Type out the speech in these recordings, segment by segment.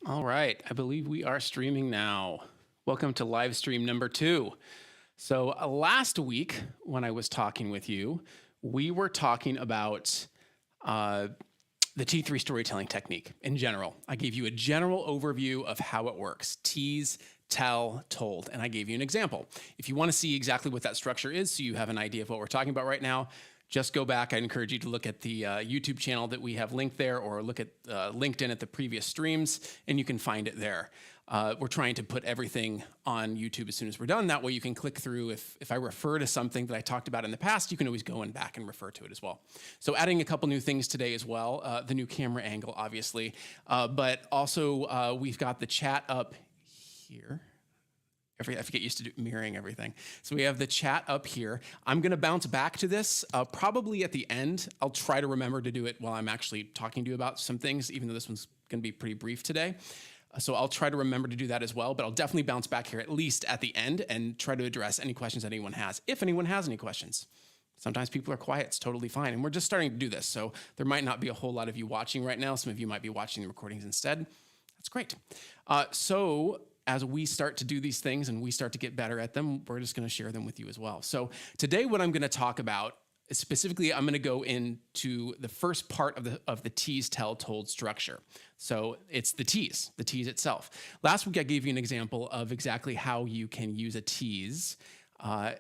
All right, I believe we are streaming now. Welcome to live stream number 2. So last week when I was talking with you, we were talking about the T3 storytelling technique in general. I gave you a general overview of how it works: tease, tell, told, and I gave you an example. If you want to see exactly what that structure is so you have an idea of what we're talking about right now, just go back. I encourage you to look at the YouTube channel that we have linked there, or look at LinkedIn at the previous streams, and you can find it there. We're trying to put everything on YouTube as soon as we're done. That way you can click through. If I refer to something that I talked about in the past, you can always go back and refer to it as well. So adding a couple new things today as well. The new camera angle, obviously. But also we've got the chat up here. I forget used to do mirroring everything. So we have the chat up here. I'm going to bounce back to this probably at the end. I'll try to remember to do it while I'm actually talking to you about some things, even though this one's going to be pretty brief today. So I'll try to remember to do that as well, but I'll definitely bounce back here at least at the end and try to address any questions that anyone has, if anyone has any questions. Sometimes people are quiet, it's totally fine. And we're just starting to do this, so there might not be a whole lot of you watching right now. Some of you might be watching the recordings instead. That's great. So as we start to do these things and we start to get better at them, we're just going to share them with you as well. So today what I'm going to talk about is specifically, I'm going to go into the first part of the tease, tell, told structure. So it's the tease itself. Last week I gave you an example of exactly how you can use a tease, and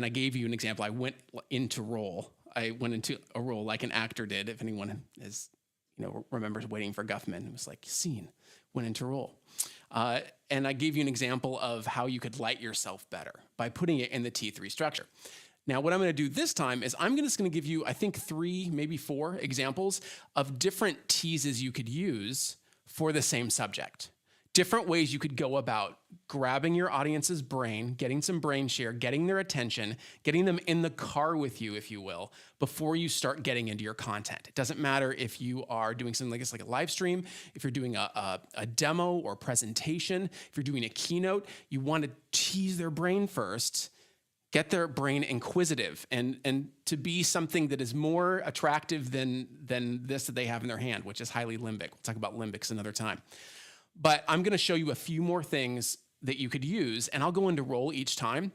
I gave you an example. I went into role. I went into a role like an actor did. If anyone is, remembers Waiting for Guffman, it was like scene, went into role. And I gave you an example of how you could light yourself better by putting it in the T3 structure. Now, what I'm going to do this time is I'm just going to give you, I think, 3, maybe 4 examples of different teases you could use for the same subject. Different ways you could go about grabbing your audience's brain, getting some brain share, getting their attention, getting them in the car with you, if you will, before you start getting into your content. It doesn't matter if you are doing something like this, like a live stream, if you're doing a demo or presentation, if you're doing a keynote, you want to tease their brain first, get their brain inquisitive, and to be something that is more attractive than this that they have in their hand, which is highly limbic. We'll talk about limbics another time. But I'm going to show you a few more things that you could use, and I'll go into role each time.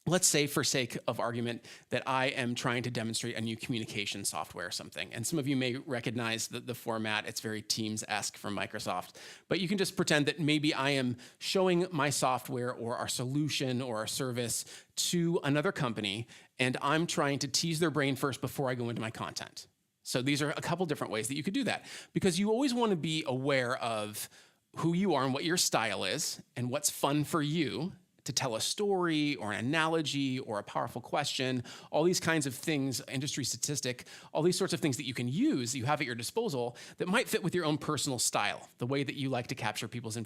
Let's say, for sake of argument, that I am trying to demonstrate a new communication software or something. And some of you may recognize the format. It's very Teams-esque from Microsoft. But you can just pretend that maybe I am showing my software or our solution or our service to another company, and I'm trying to tease their brain first before I go into my content. So these are a couple different ways that you could do that, because you always want to be aware of who you are and what your style is and what's fun for you to tell a story or an analogy or a powerful question, all these kinds of things, industry statistic, all these sorts of things that you can use, that you have at your disposal, that might fit with your own personal style, the way that you like to capture people's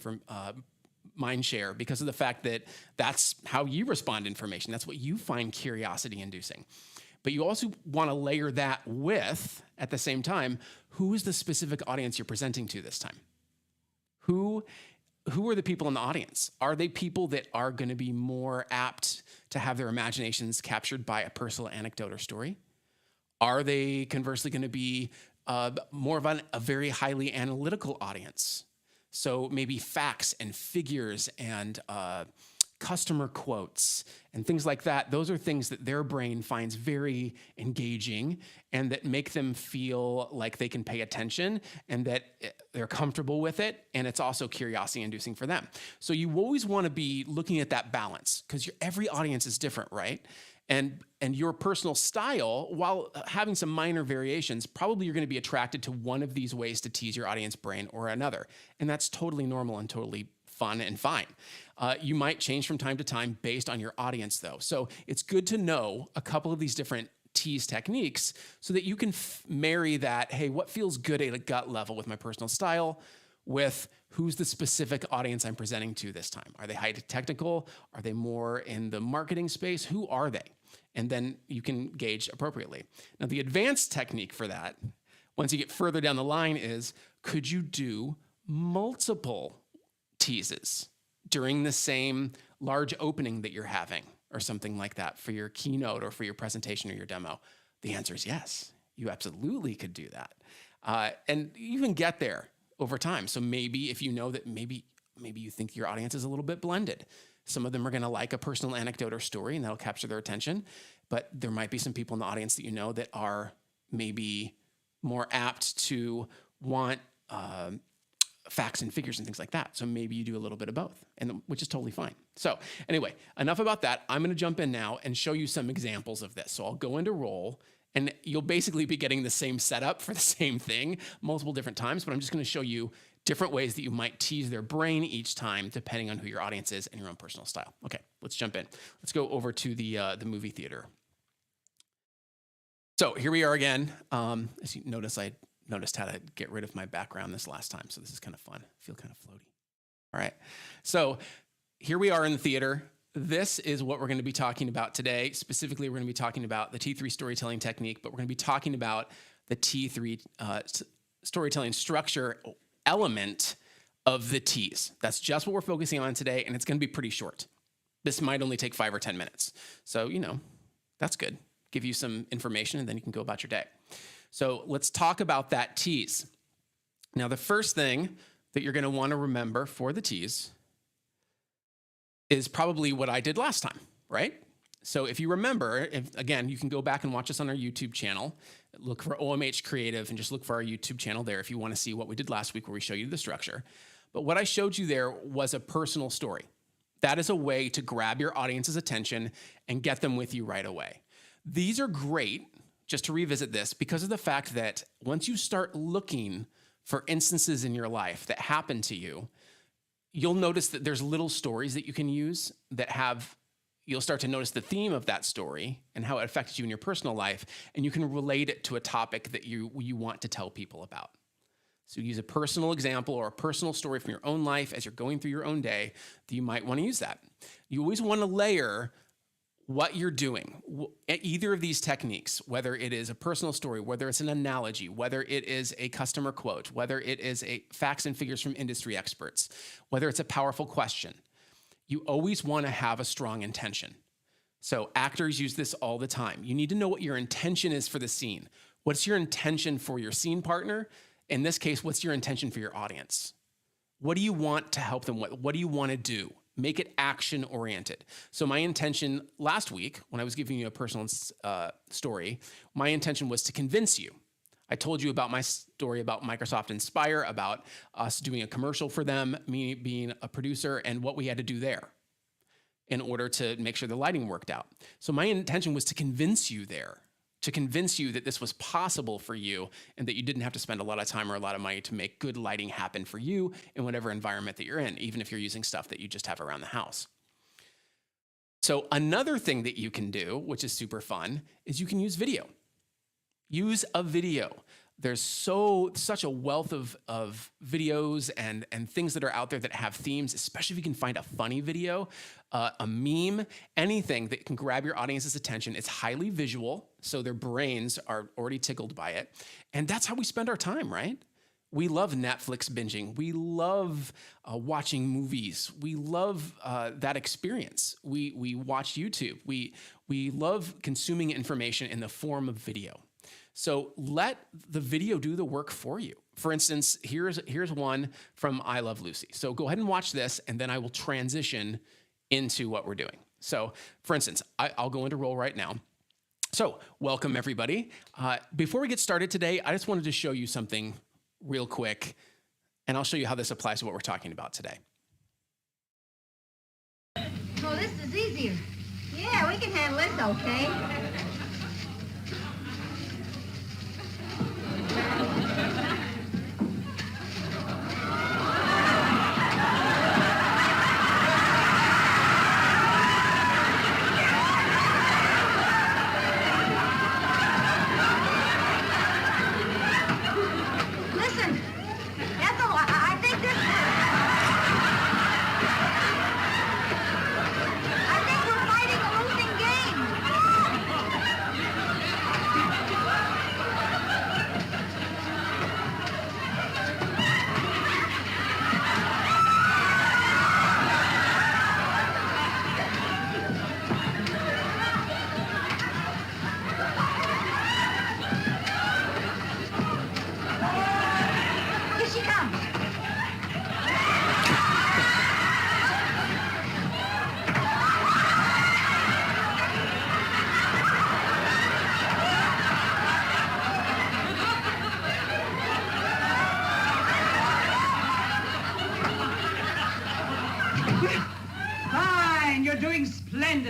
mind share, because of the fact that that's how you respond to information. That's what you find curiosity inducing. But you also want to layer that with, at the same time, who is the specific audience you're presenting to this time? Who are the people in the audience? Are they people that are going to be more apt to have their imaginations captured by a personal anecdote or story? Are they conversely going to be more of a very highly analytical audience? So maybe facts and figures and customer quotes and things like that. Those are things that their brain finds very engaging and that make them feel like they can pay attention and that they're comfortable with it. And it's also curiosity inducing for them. So you always want to be looking at that balance, because every audience is different, right? And your personal style, while having some minor variations, probably you're going to be attracted to one of these ways to tease your audience brain or another. And that's totally normal and totally fun and fine. You might change from time to time based on your audience, though. So it's good to know a couple of these different tease techniques so that you can marry that, hey, what feels good at a gut level with my personal style, with who's the specific audience I'm presenting to this time. Are they high technical? Are they more in the marketing space? Who are they? And then you can gauge appropriately. Now, the advanced technique for that, once you get further down the line, is could you do multiple teases during the same large opening that you're having or something like that for your keynote or for your presentation or your demo? The answer is yes. You absolutely could do that. And you even get there over time. So maybe if you know that maybe you think your audience is a little bit blended. Some of them are going to like a personal anecdote or story, and that'll capture their attention. But there might be some people in the audience that you know that are maybe more apt to want facts and figures and things like that. So maybe you do a little bit of both, which is totally fine. So anyway, enough about that. I'm going to jump in now and show you some examples of this. So I'll go into roll, and you'll basically be getting the same setup for the same thing multiple different times, but I'm just going to show you different ways that you might tease their brain each time, depending on who your audience is and your own personal style. Okay, let's jump in. Let's go over to the movie theater. So here we are again. As you notice, I noticed how to get rid of my background this last time, so this is kind of fun. I feel kind of floaty. All right, so here we are in the theater. This is what we're going to be talking about today. Specifically, we're going to be talking about the T3 storytelling technique, but we're going to be talking about the T3 storytelling structure element of the tease. That's just what we're focusing on today, and it's going to be pretty short. This might only take 5 or 10 minutes. So, that's good. Give you some information, and then you can go about your day. So let's talk about that tease. Now, the first thing that you're going to want to remember for the tease is probably what I did last time, right? So if you remember, again, you can go back and watch us on our YouTube channel. Look for OMH Creative and just look for our YouTube channel there if you want to see what we did last week where we show you the structure. But what I showed you there was a personal story. That is a way to grab your audience's attention and get them with you right away. These are great, just to revisit this, because of the fact that once you start looking for instances in your life that happen to you, you'll notice that there's little stories that you can use that you'll start to notice the theme of that story and how it affected you in your personal life, and you can relate it to a topic that you want to tell people about. So use a personal example or a personal story from your own life as you're going through your own day that you might want to use that. You always want to layer what you're doing, either of these techniques, whether it is a personal story, whether it's an analogy, whether it is a customer quote, whether it is facts and figures from industry experts, whether it's a powerful question. You always want to have a strong intention. So actors use this all the time. You need to know what your intention is for the scene. What's your intention for your scene partner? In this case, what's your intention for your audience? What do you want to help them with? What do you want to do? Make it action-oriented. So my intention last week, when I was giving you a personal story, my intention was to convince you. I told you about my story about Microsoft Inspire, about us doing a commercial for them, me being a producer, and what we had to do there in order to make sure the lighting worked out. So my intention was to convince you there, to convince you that this was possible for you and that you didn't have to spend a lot of time or a lot of money to make good lighting happen for you in whatever environment that you're in, even if you're using stuff that you just have around the house. So another thing that you can do, which is super fun, is you can use video. Use a video. There's such a wealth of videos and things that are out there that have themes, especially if you can find a funny video, a meme, anything that can grab your audience's attention. It's highly visual, so their brains are already tickled by it. And that's how we spend our time, right? We love Netflix binging. We love watching movies. We love that experience. We watch YouTube. We love consuming information in the form of video. So let the video do the work for you. For instance, here's one from I Love Lucy. So go ahead and watch this, and then I will transition into what we're doing. So for instance, I'll go into roll right now. So welcome, everybody. Before we get started today, I just wanted to show you something real quick, and I'll show you how this applies to what we're talking about today. Oh, this is easier. Yeah, we can handle this, okay?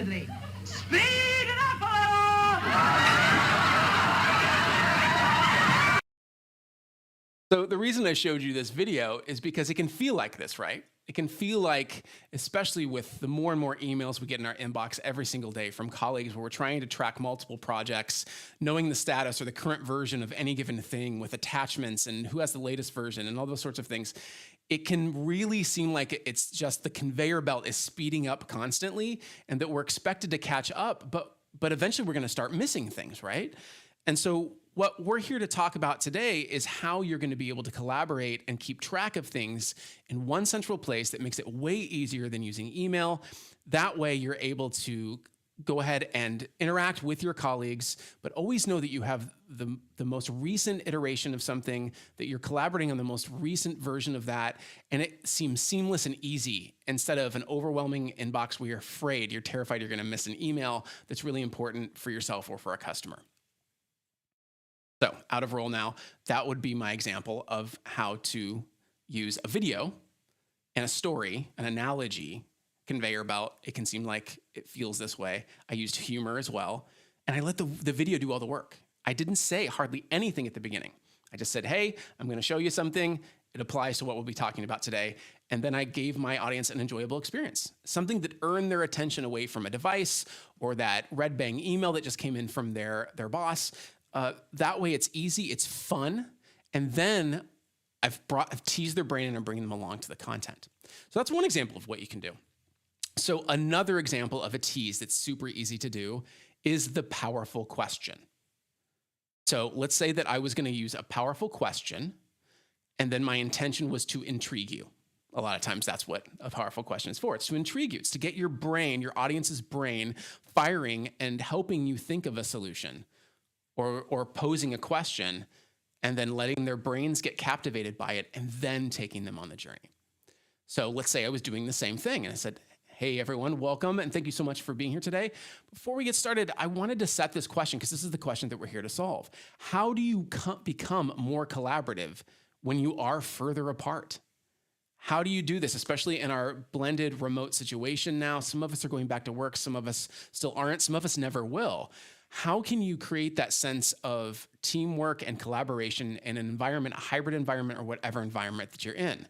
rapidly. Speed it up a little! So the reason I showed you this video is because it can feel like this, right? It can feel like, especially with the more and more emails we get in our inbox every single day from colleagues where we're trying to track multiple projects, knowing the status or the current version of any given thing with attachments and who has the latest version and all those sorts of things. It can really seem like it's just the conveyor belt is speeding up constantly and that we're expected to catch up, but eventually we're going to start missing things, right? And so what we're here to talk about today is how you're going to be able to collaborate and keep track of things in one central place that makes it way easier than using email. That way you're able to go ahead and interact with your colleagues, but always know that you have the most recent iteration of something, that you're collaborating on the most recent version of that, and it seems seamless and easy instead of an overwhelming inbox where you're terrified you're going to miss an email that's really important for yourself or for a customer. So out of roll now, that would be my example of how to use a video and a story, an analogy, conveyor belt. It can seem like it feels this way. I used humor as well, and I let the video do all the work. I didn't say hardly anything at the beginning. I just said, hey, I'm going to show you something. It applies to what we'll be talking about today. And then I gave my audience an enjoyable experience, something that earned their attention away from a device or that red bang email that just came in from their boss. That way it's easy, it's fun, and then I've teased their brain and I'm bringing them along to the content. So that's one example of what you can do. So another example of a tease that's super easy to do is the powerful question. So let's say that I was going to use a powerful question, and then my intention was to intrigue you. A lot of times that's what a powerful question is for. It's to intrigue you. It's to get your brain, your audience's brain, firing and helping you think of a solution. Or posing a question and then letting their brains get captivated by it and then taking them on the journey. So let's say I was doing the same thing and I said, hey everyone, welcome and thank you so much for being here today. Before we get started, I wanted to set this question because this is the question that we're here to solve. How do you become more collaborative when you are further apart? How do you do this, especially in our blended remote situation now? Some of us are going back to work, some of us still aren't, some of us never will. How can you create that sense of teamwork and collaboration in an environment, a hybrid environment or whatever environment that you're in?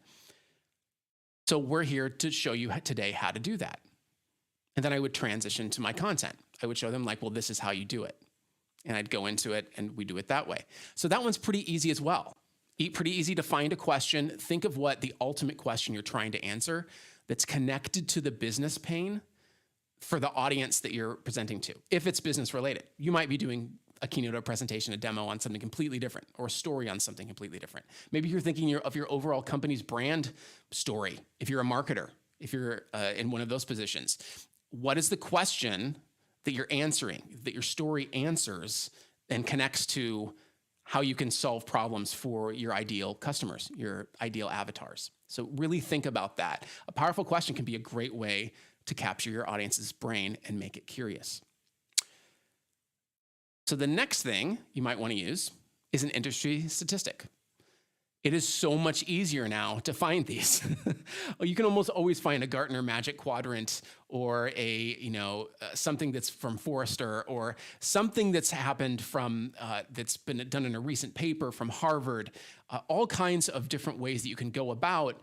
So we're here to show you today how to do that. And then I would transition to my content. I would show them like, well, this is how you do it. And I'd go into it and we do it that way. So that one's pretty easy as well. Pretty easy to find a question. Think of what the ultimate question you're trying to answer that's connected to the business pain for the audience that you're presenting to. If it's business related, you might be doing a keynote, a presentation, a demo on something completely different, or a story on something completely different. Maybe you're thinking of your overall company's brand story. If you're a marketer, if you're in one of those positions, what is the question that you're answering, that your story answers and connects to how you can solve problems for your ideal customers, your ideal avatars? So really think about that. A powerful question can be a great way to capture your audience's brain and make it curious. So the next thing you might want to use is an industry statistic. It is so much easier now to find these. You can almost always find a Gartner Magic Quadrant or something that's from Forrester or something that's happened from that's been done in a recent paper from Harvard. All kinds of different ways that you can go about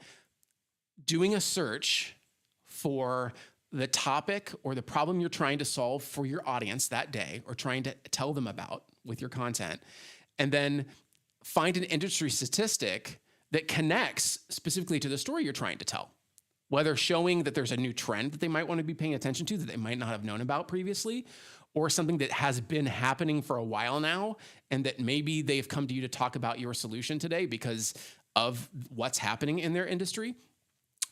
doing a search for the topic or the problem you're trying to solve for your audience that day or trying to tell them about with your content, and then find an industry statistic that connects specifically to the story you're trying to tell, whether showing that there's a new trend that they might want to be paying attention to that they might not have known about previously, or something that has been happening for a while now and that maybe they've come to you to talk about your solution today because of what's happening in their industry.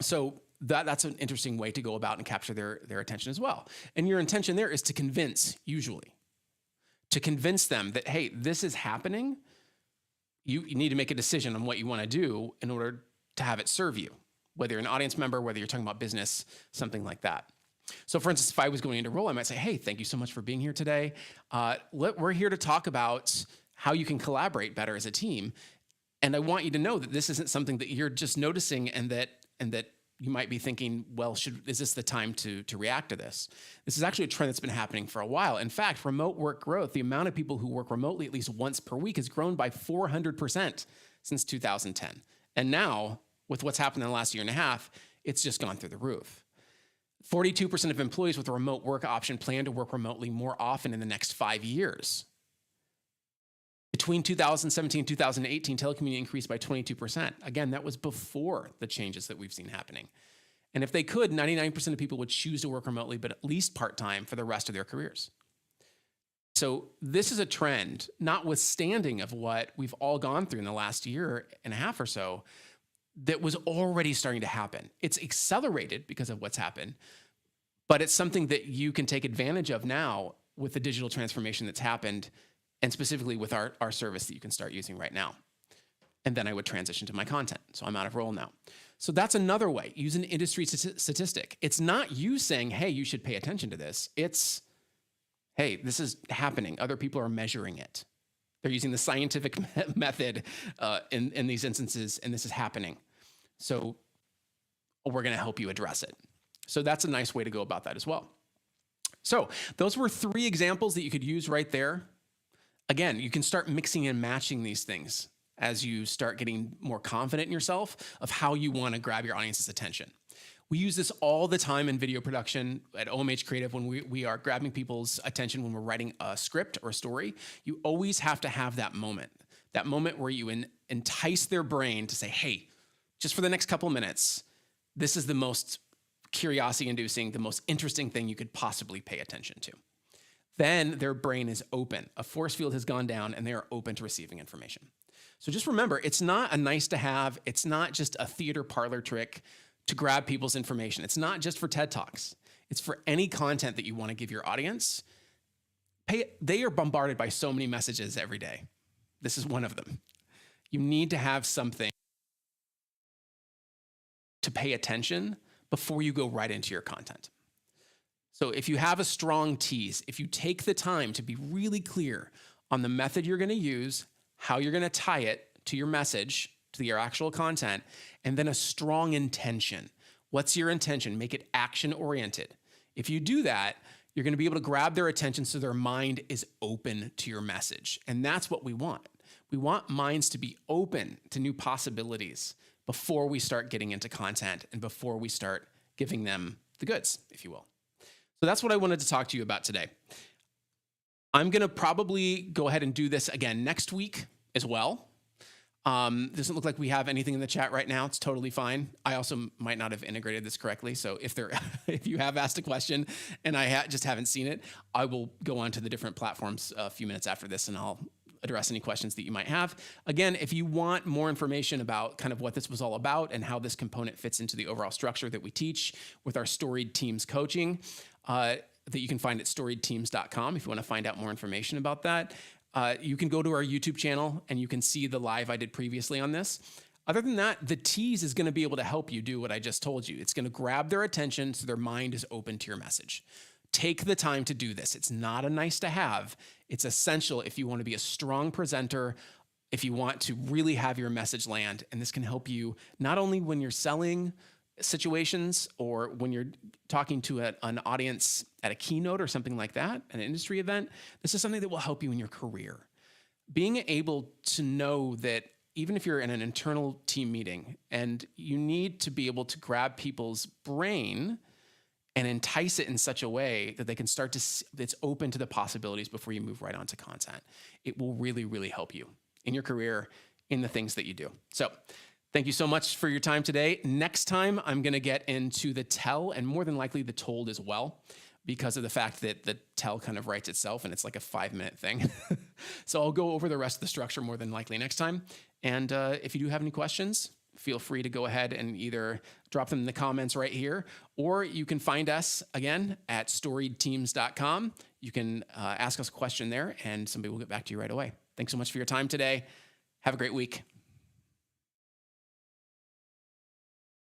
So that's an interesting way to go about and capture their attention as well. And your intention there is to convince, usually. To convince them that, hey, this is happening. You need to make a decision on what you want to do in order to have it serve you, whether you're an audience member, whether you're talking about business, something like that. So for instance, if I was going into role, I might say, hey, thank you so much for being here today. We're here to talk about how you can collaborate better as a team. And I want you to know that this isn't something that you're just noticing and that you might be thinking, well, is this the time to react to this? This is actually a trend that's been happening for a while. In fact, remote work growth, the amount of people who work remotely at least once per week has grown by 400% since 2010. And now, with what's happened in the last year and a half, it's just gone through the roof. 42% of employees with a remote work option plan to work remotely more often in the next 5 years. Between 2017 and 2018, telecommuting increased by 22%. Again, that was before the changes that we've seen happening. And if they could, 99% of people would choose to work remotely, but at least part-time for the rest of their careers. So this is a trend, notwithstanding of what we've all gone through in the last year and a half or so, that was already starting to happen. It's accelerated because of what's happened, but it's something that you can take advantage of now with the digital transformation that's happened, and specifically with our service that you can start using right now. And then I would transition to my content. So I'm out of role now. So that's another way. Use an industry statistic. It's not you saying, hey, you should pay attention to this. It's, hey, this is happening. Other people are measuring it. They're using the scientific method in these instances, and this is happening. So we're going to help you address it. So that's a nice way to go about that as well. So those were 3 examples that you could use right there. Again, you can start mixing and matching these things as you start getting more confident in yourself of how you want to grab your audience's attention. We use this all the time in video production at OMH Creative when we are grabbing people's attention when we're writing a script or a story. You always have to have that moment where you entice their brain to say, hey, just for the next couple minutes, this is the most curiosity-inducing, the most interesting thing you could possibly pay attention to. Then their brain is open. A force field has gone down and they are open to receiving information. So just remember, it's not a nice to have. It's not just a theater parlor trick to grab people's information. It's not just for TED Talks. It's for any content that you want to give your audience. They are bombarded by so many messages every day. This is one of them. You need to have something to pay attention before you go right into your content. So if you have a strong tease, if you take the time to be really clear on the method you're going to use, how you're going to tie it to your message, to your actual content, and then a strong intention. What's your intention? Make it action-oriented. If you do that, you're going to be able to grab their attention so their mind is open to your message. And that's what we want. We want minds to be open to new possibilities before we start getting into content and before we start giving them the goods, if you will. So that's what I wanted to talk to you about today. I'm going to probably go ahead and do this again next week as well. Doesn't look like we have anything in the chat right now. It's totally fine. I also might not have integrated this correctly. So if you have asked a question and I just haven't seen it, I will go on to the different platforms a few minutes after this and I'll address any questions that you might have. Again, if you want more information about kind of what this was all about and how this component fits into the overall structure that we teach with our Storied Teams coaching, that you can find at StoriedTeams.com if you want to find out more information about that. You can go to our YouTube channel and you can see the live I did previously on this. Other than that, the Tease is going to be able to help you do what I just told you. It's going to grab their attention so their mind is open to your message. Take the time to do this. It's not a nice to have. It's essential if you want to be a strong presenter, if you want to really have your message land. And this can help you not only when you're selling situations or when you're talking to an audience at a keynote or something like that, an industry event. This is something that will help you in your career. Being able to know that even if you're in an internal team meeting and you need to be able to grab people's brain and entice it in such a way that they can start to, it's open to the possibilities before you move right onto content. It will really, really help you in your career, in the things that you do. So thank you so much for your time today. Next time, I'm going to get into the tell and more than likely the told as well, because of the fact that the tell kind of writes itself and it's like a 5-minute thing. So I'll go over the rest of the structure more than likely next time. And if you do have any questions, feel free to go ahead and either drop them in the comments right here, or you can find us again at StoriedTeams.com. You can ask us a question there and somebody will get back to you right away. Thanks so much for your time today. Have a great week.